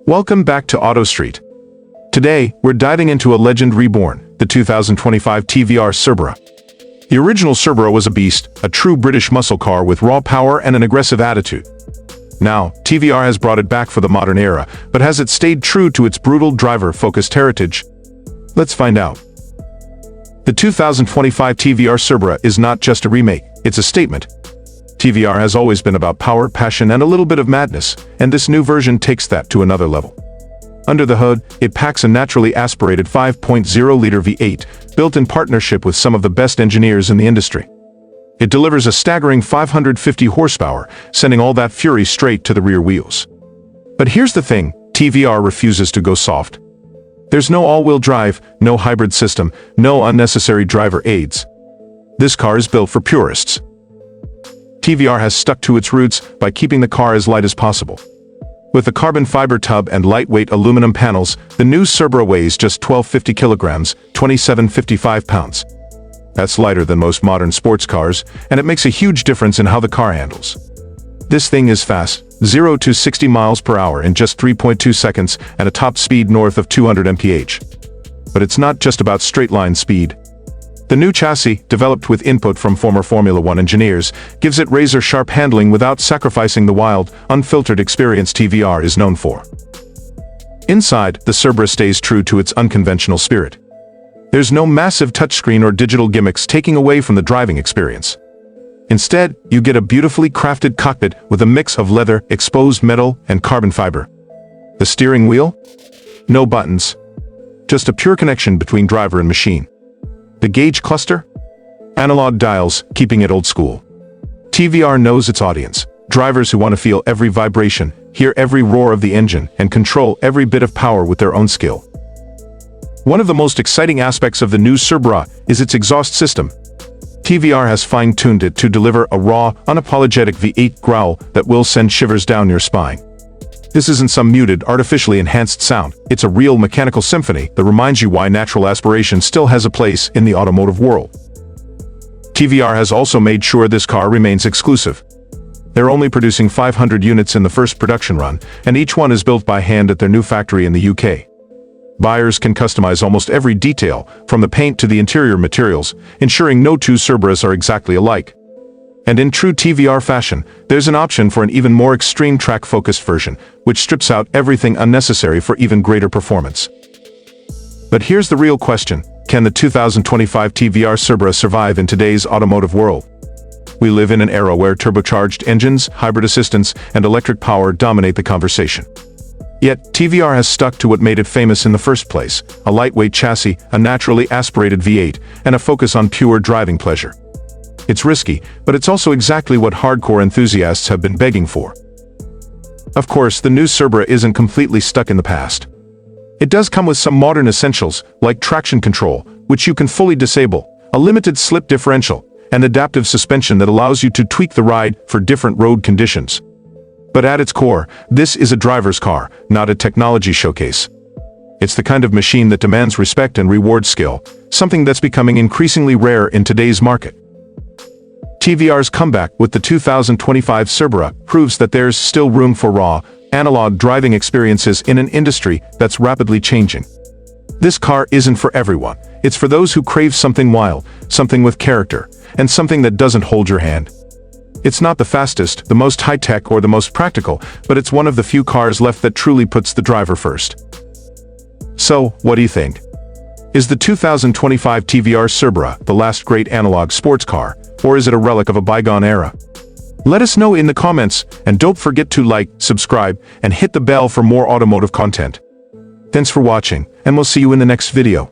Welcome back to Auto Street. Today, we're diving into a legend reborn, the 2025 TVR Cerbera. The original Cerbera was a beast, a true British muscle car with raw power and an aggressive attitude. Now, TVR has brought it back for the modern era, but has it stayed true to its brutal driver-focused heritage? Let's find out. The 2025 TVR Cerbera is not just a remake, it's a statement. TVR has always been about power, passion, and a little bit of madness, and this new version takes that to another level. Under the hood, it packs a naturally aspirated 5.0-liter V8, built in partnership with some of the best engineers in the industry. It delivers a staggering 550 horsepower, sending all that fury straight to the rear wheels. But here's the thing, TVR refuses to go soft. There's no all-wheel drive, no hybrid system, no unnecessary driver aids. This car is built for purists. TVR has stuck to its roots by keeping the car as light as possible. With the carbon fiber tub and lightweight aluminum panels, the new Cerbera weighs just 1250 kilograms, 2755 pounds. That's lighter than most modern sports cars, and it makes a huge difference in how the car handles. This thing is fast, 0 to 60 miles per hour in just 3.2 seconds and a top speed north of 200 mph. But it's not just about straight-line speed. The new chassis, developed with input from former Formula One engineers, gives it razor-sharp handling without sacrificing the wild, unfiltered experience TVR is known for. Inside, the Cerbera stays true to its unconventional spirit. There's no massive touchscreen or digital gimmicks taking away from the driving experience. Instead, you get a beautifully crafted cockpit with a mix of leather, exposed metal, and carbon fiber. The steering wheel? No buttons. Just a pure connection between driver and machine. The gauge cluster? Analog dials, keeping it old school. TVR knows its audience, drivers who want to feel every vibration, hear every roar of the engine, and control every bit of power with their own skill. One of the most exciting aspects of the new Cerbera is its exhaust system. TVR has fine-tuned it to deliver a raw, unapologetic V8 growl that will send shivers down your spine. This isn't some muted, artificially enhanced sound. It's a real mechanical symphony that reminds you why natural aspiration still has a place in the automotive world. TVR has also made sure this car remains exclusive. They're only producing 500 units in the first production run, and each one is built by hand at their new factory in the UK. Buyers can customize almost every detail, from the paint to the interior materials, ensuring no two Cerberas are exactly alike. And in true TVR fashion, there's an option for an even more extreme track-focused version, which strips out everything unnecessary for even greater performance. But here's the real question, can the 2025 TVR Cerbera survive in today's automotive world? We live in an era where turbocharged engines, hybrid assistance, and electric power dominate the conversation. Yet, TVR has stuck to what made it famous in the first place, a lightweight chassis, a naturally aspirated V8, and a focus on pure driving pleasure. It's risky, but it's also exactly what hardcore enthusiasts have been begging for. Of course, the new Cerbera isn't completely stuck in the past. It does come with some modern essentials, like traction control, which you can fully disable, a limited slip differential, and adaptive suspension that allows you to tweak the ride for different road conditions. But at its core, this is a driver's car, not a technology showcase. It's the kind of machine that demands respect and rewards skill, something that's becoming increasingly rare in today's market. TVR's comeback with the 2025 Cerbera proves that there's still room for raw, analog driving experiences in an industry that's rapidly changing. This car isn't for everyone. It's for those who crave something wild, something with character, and something that doesn't hold your hand. It's not the fastest, the most high-tech, or the most practical, but it's one of the few cars left that truly puts the driver first. So, what do you think? Is the 2025 TVR Cerbera the last great analog sports car, or is it a relic of a bygone era? Let us know in the comments, and don't forget to like, subscribe, and hit the bell for more automotive content. Thanks for watching, and we'll see you in the next video.